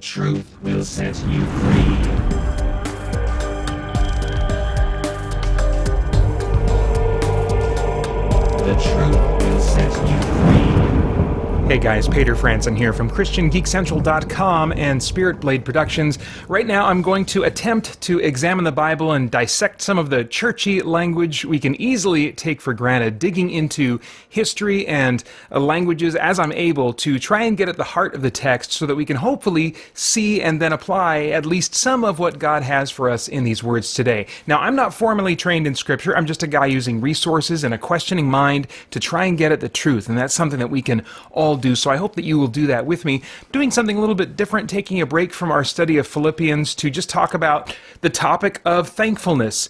truth will set you free. The truth will set you free. Hey guys, Peter Franson here from christiangeekcentral.com and Spirit Blade Productions. Right now I'm going to attempt to examine the Bible and dissect some of the churchy language we can easily take for granted, digging into history and languages as I'm able to try and get at the heart of the text so that we can hopefully see and then apply at least some of what God has for us in these words today. Now, I'm not formally trained in Scripture. I'm just a guy using resources and a questioning mind to try and get at the truth, and that's something that we can all do, so I hope that you will do that with me. Doing something a little bit different, taking a break from our study of Philippians to just talk about the topic of thankfulness,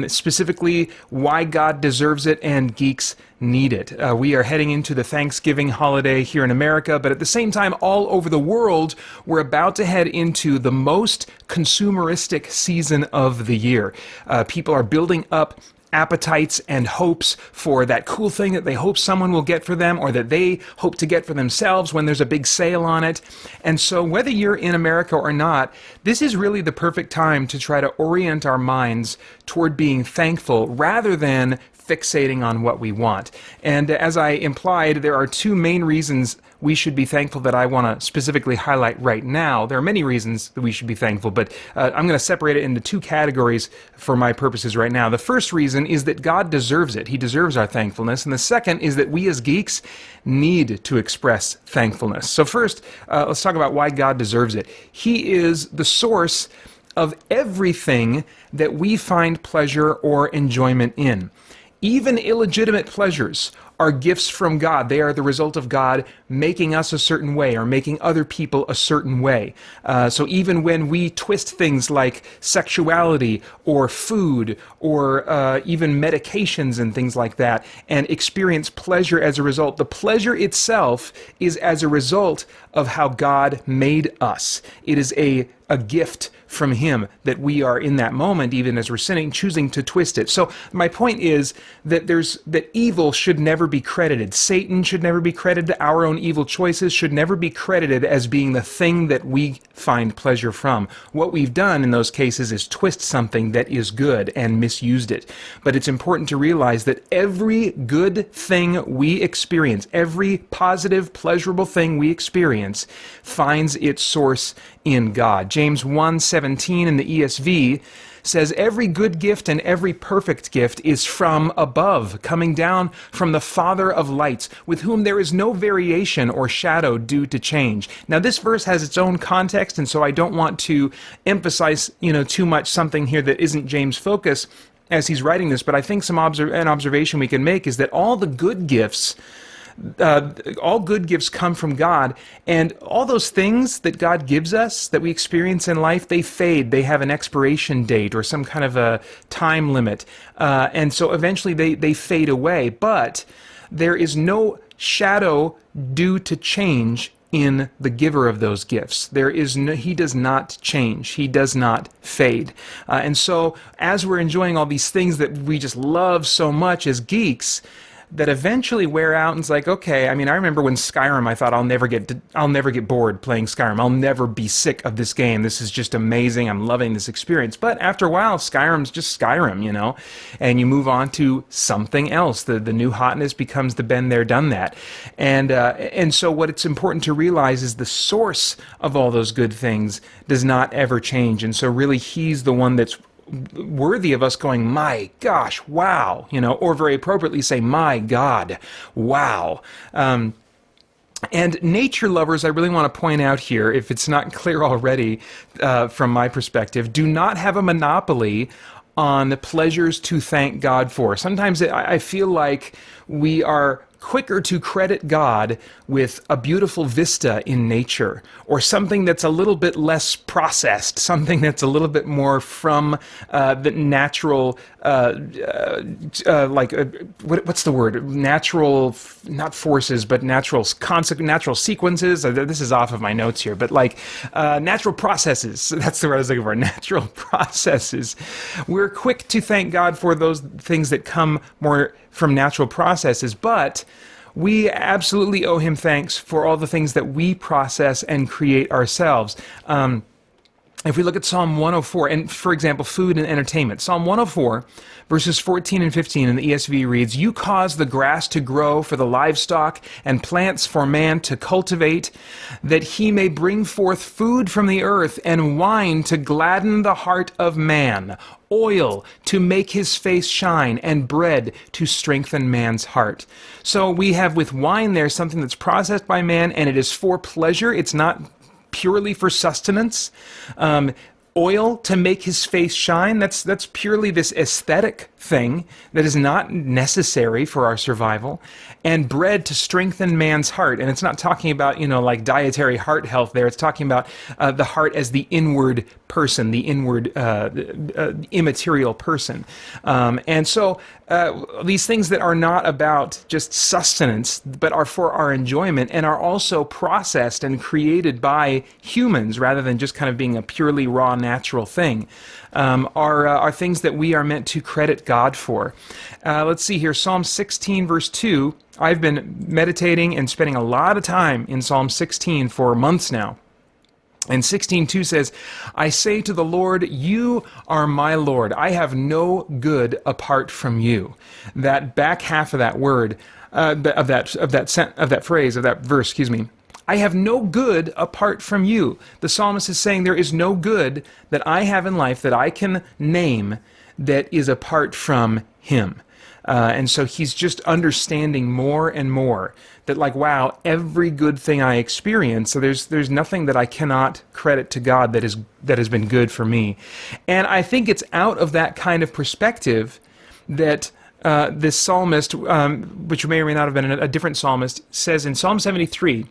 specifically why God deserves it and geeks need it. We are heading into the Thanksgiving holiday here in America, but at the same time, all over the world, we're about to head into the most consumeristic season of the year. People are building up appetites and hopes for that cool thing that they hope someone will get for them or that they hope to get for themselves when there's a big sale on it. And so whether you're in America or not, this is really the perfect time to try to orient our minds toward being thankful rather than fixating on what we want. And as I implied, there are two main reasons we should be thankful that I want to specifically highlight right now. There are many reasons that we should be thankful, but I'm going to separate it into two categories for my purposes right now. The first reason is that God deserves it. He deserves our thankfulness. And the second is that we as geeks need to express thankfulness. So first, let's talk about why God deserves it. He is the source of everything that we find pleasure or enjoyment in. Even illegitimate pleasures are gifts from God. They are the result of God making us a certain way or making other people a certain way. So even when we twist things like sexuality or food or even medications and things like that and experience pleasure as a result, the pleasure itself is as a result of how God made us. It is a gift from Him that we are in that moment, even as we're sinning, choosing to twist it. So my point is that that evil should never be credited. Satan should never be credited. Our own evil choices should never be credited as being the thing that we find pleasure from. What we've done in those cases is twist something that is good and misused it. But it's important to realize that every good thing we experience, every positive, pleasurable thing we experience, finds its source in God. James 1:17 in the ESV says, "Every good gift and every perfect gift is from above, coming down from the Father of lights, with whom there is no variation or shadow due to change." Now, this verse has its own context, and so I don't want to emphasize, too much something here that isn't James' focus as he's writing this, but I think an observation we can make is that all good gifts come from God, and all those things that God gives us that we experience in life, they fade. They have an expiration date or some kind of a time limit, and so eventually they fade away. But there is no shadow due to change in the giver of those gifts. He does not change. He does not fade. And so as we're enjoying all these things that we just love so much as geeks, that eventually wear out, and it's like, okay, I remember when Skyrim, I thought I'll never get bored playing Skyrim. I'll never be sick of this game. This is just amazing. I'm loving this experience. But after a while, Skyrim's just Skyrim, and you move on to something else. The new hotness becomes the been there, done that. And so what it's important to realize is the source of all those good things does not ever change. And so really He's the one that's worthy of us going, my gosh, wow, or very appropriately say, my God, wow. And nature lovers, I really want to point out here, if it's not clear already from my perspective, do not have a monopoly on pleasures to thank God for. Sometimes I feel like we are quicker to credit God with a beautiful vista in nature, or something that's a little bit less processed, something that's a little bit more from the natural, what's the word? Natural, not forces, but natural sequences. This is off of my notes here, but natural processes. That's the word I was looking for, natural processes. We're quick to thank God for those things that come more from natural processes, but we absolutely owe him thanks for all the things that we process and create ourselves. If we look at Psalm 104, and for example, food and entertainment, Psalm 104, verses 14 and 15 in the ESV reads, "You cause the grass to grow for the livestock and plants for man to cultivate, that he may bring forth food from the earth and wine to gladden the heart of man, oil to make his face shine, and bread to strengthen man's heart." So we have with wine there something that's processed by man, and it is for pleasure. It's not purely for sustenance. Oil to make his face shine, that's purely this aesthetic thing that is not necessary for our survival. And bread to strengthen man's heart. And it's not talking about, like dietary heart health there. It's talking about the heart as the inward person, the inward immaterial person. And so these things that are not about just sustenance, but are for our enjoyment and are also processed and created by humans rather than just kind of being a purely raw natural thing, are things that we are meant to credit God for. Let's see here, Psalm 16 verse 2. I've been meditating and spending a lot of time in Psalm 16 for months now. And 16:2 says, "I say to the Lord, you are my Lord. I have no good apart from you." That back half of that word, of that verse, I have no good apart from you. The psalmist is saying there is no good that I have in life that I can name that is apart from him. And so he's just understanding more and more that, like, wow, every good thing I experience, so there's nothing that I cannot credit to God that has been good for me. And I think it's out of that kind of perspective that this psalmist, which may or may not have been a different psalmist, says in Psalm 73,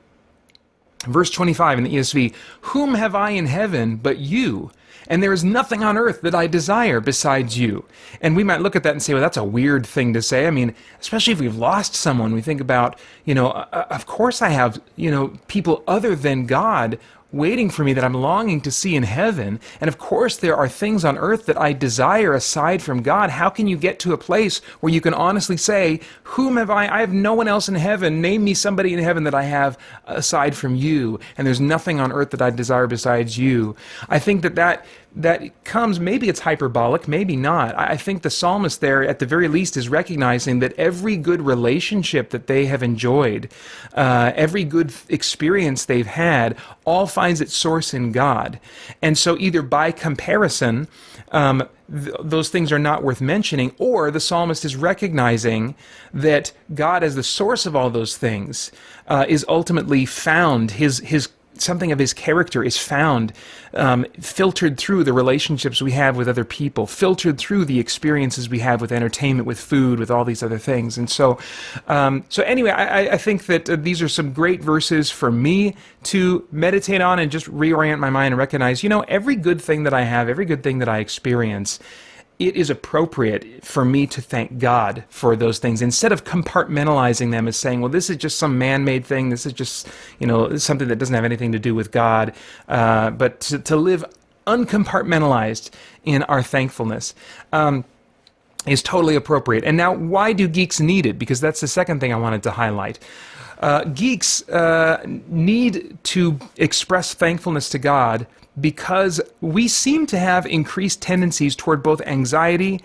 verse 25 in the ESV, "Whom have I in heaven but you? And there is nothing on earth that I desire besides you." And we might look at that and say, well, that's a weird thing to say. I mean, especially if we've lost someone, we think about, of course I have, people other than God waiting for me that I'm longing to see in heaven. And of course there are things on earth that I desire aside from God. How can you get to a place where you can honestly say, whom have I have no one else in heaven. Name me somebody in heaven that I have aside from you. And there's nothing on earth that I desire besides you. I think that comes, maybe it's hyperbolic, maybe not. I think the psalmist there, at the very least, is recognizing that every good relationship that they have enjoyed, every good experience they've had, all finds its source in God. And so either by comparison, those things are not worth mentioning, or the psalmist is recognizing that God as the source of all those things is ultimately found, his something of his character is found, filtered through the relationships we have with other people, filtered through the experiences we have with entertainment, with food, with all these other things. And so anyway, I think that these are some great verses for me to meditate on and just reorient my mind and recognize, every good thing that I have, every good thing that I experience, it is appropriate for me to thank God for those things instead of compartmentalizing them as saying, well, this is just some man-made thing. This is just, something that doesn't have anything to do with God. But to live uncompartmentalized in our thankfulness is totally appropriate. And now, why do geeks need it? Because that's the second thing I wanted to highlight. Geeks need to express thankfulness to God because we seem to have increased tendencies toward both anxiety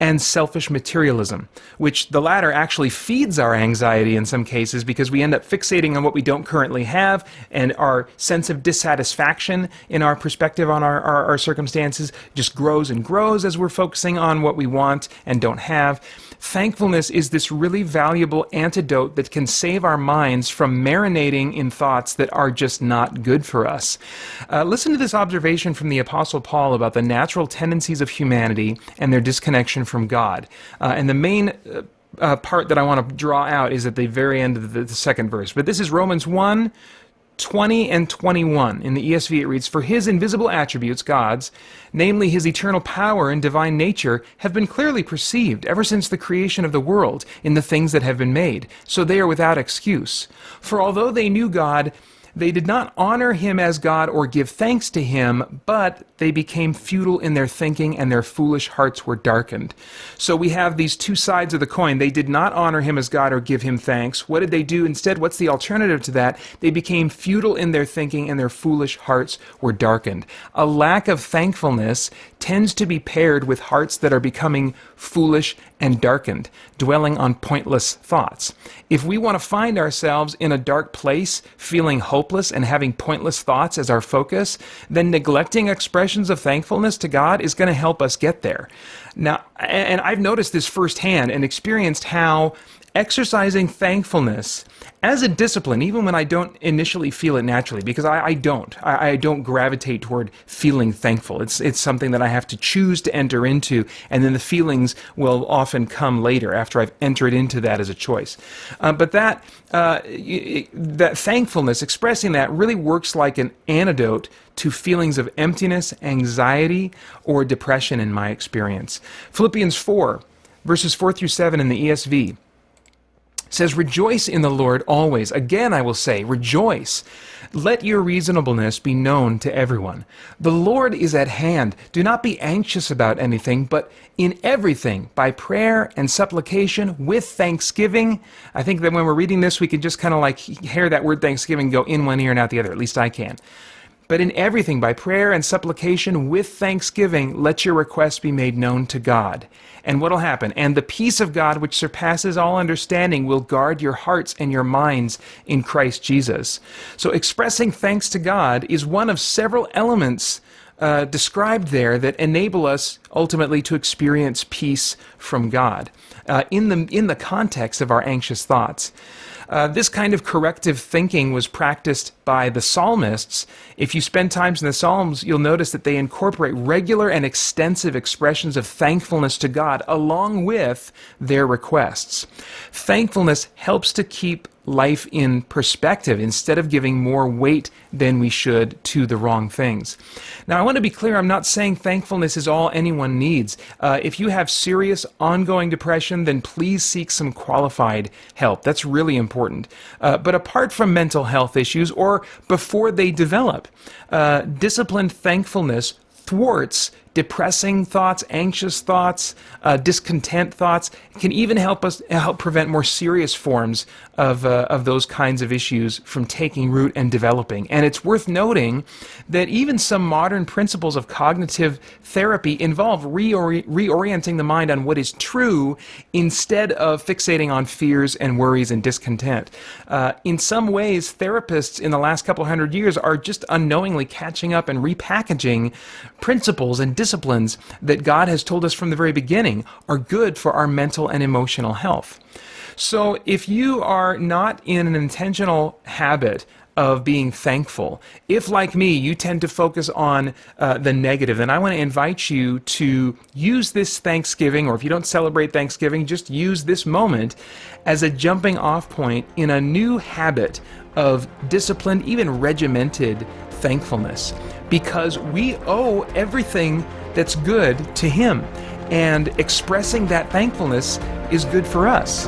and selfish materialism, which the latter actually feeds our anxiety in some cases because we end up fixating on what we don't currently have, and our sense of dissatisfaction in our perspective on our circumstances just grows and grows as we're focusing on what we want and don't have. Thankfulness is this really valuable antidote that can save our minds from marinating in thoughts that are just not good for us. Listen to this observation from the Apostle Paul about the natural tendencies of humanity and their disconnection from God. And the main part that I want to draw out is at the very end of the second verse. But this is Romans 1:20 and 21. In the ESV it reads, "For his invisible attributes, God's, namely his eternal power and divine nature, have been clearly perceived ever since the creation of the world in the things that have been made. So they are without excuse. For although they knew God, They did not honor him as God or give thanks to him, but they became futile in their thinking and their foolish hearts were darkened. So we have these two sides of the coin. They did not honor him as God or give him thanks. What did they do instead? What's the alternative to that? They became futile in their thinking and their foolish hearts were darkened. A lack of thankfulness tends to be paired with hearts that are becoming foolish and darkened, dwelling on pointless thoughts. If we want to find ourselves in a dark place, feeling hopeless and having pointless thoughts as our focus, then neglecting expressions of thankfulness to God is going to help us get there. Now, and I've noticed this firsthand and experienced how exercising thankfulness as a discipline, even when I don't initially feel it naturally, because I don't gravitate toward feeling thankful. It's something that I have to choose to enter into, and then the feelings will often come later after I've entered into that as a choice. But that thankfulness, expressing that, really works like an antidote to feelings of emptiness, anxiety, or depression in my experience. Philippians 4, verses 4 through 7 in the ESV says, "Rejoice in the Lord always. Again, I will say, rejoice. Let your reasonableness be known to everyone. The Lord is at hand. Do not be anxious about anything, but in everything, by prayer and supplication, with thanksgiving." I think that when we're reading this, we can just kind of like hear that word thanksgiving go in one ear and out the other. At least I can. "But in everything, by prayer and supplication, with thanksgiving, let your requests be made known to God." And what will happen? "And the peace of God, which surpasses all understanding, will guard your hearts and your minds in Christ Jesus." So expressing thanks to God is one of several elements described there that enable us ultimately to experience peace from God in the context of our anxious thoughts. This kind of corrective thinking was practiced by the psalmists. If you spend time in the Psalms, you'll notice that they incorporate regular and extensive expressions of thankfulness to God along with their requests. Thankfulness helps to keep life in perspective instead of giving more weight than we should to the wrong things. Now, I want to be clear, I'm not saying thankfulness is all anyone needs. If you have serious ongoing depression, then please seek some qualified help. That's really important. But apart from mental health issues or before they develop, disciplined thankfulness thwarts depressing thoughts, anxious thoughts, discontent thoughts. It can even help prevent more serious forms of those kinds of issues from taking root and developing. And it's worth noting that even some modern principles of cognitive therapy involve reorienting the mind on what is true instead of fixating on fears and worries and discontent. In some ways, therapists in the last couple hundred years are just unknowingly catching up and repackaging principles and disciplines that God has told us from the very beginning are good for our mental and emotional health. So if you are not in an intentional habit of being thankful, if like me, you tend to focus on the negative, then I want to invite you to use this Thanksgiving, or if you don't celebrate Thanksgiving, just use this moment as a jumping off point in a new habit of disciplined, even regimented thankfulness, because we owe everything that's good to Him, and expressing that thankfulness is good for us.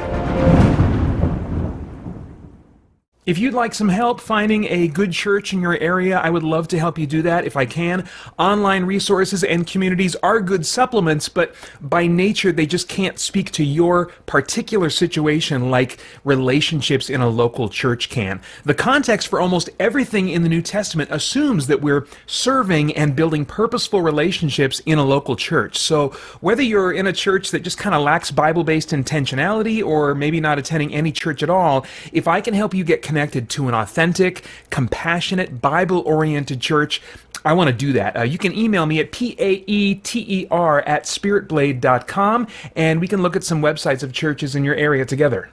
If you'd like some help finding a good church in your area, I would love to help you do that if I can. Online resources and communities are good supplements, but by nature they just can't speak to your particular situation like relationships in a local church can. The context for almost everything in the New Testament assumes that we're serving and building purposeful relationships in a local church. So whether you're in a church that just kind of lacks Bible-based intentionality, or maybe not attending any church at all, if I can help you get connected to an authentic, compassionate, Bible-oriented church, I want to do that. You can email me at paeter@spiritblade.com, and we can look at some websites of churches in your area together.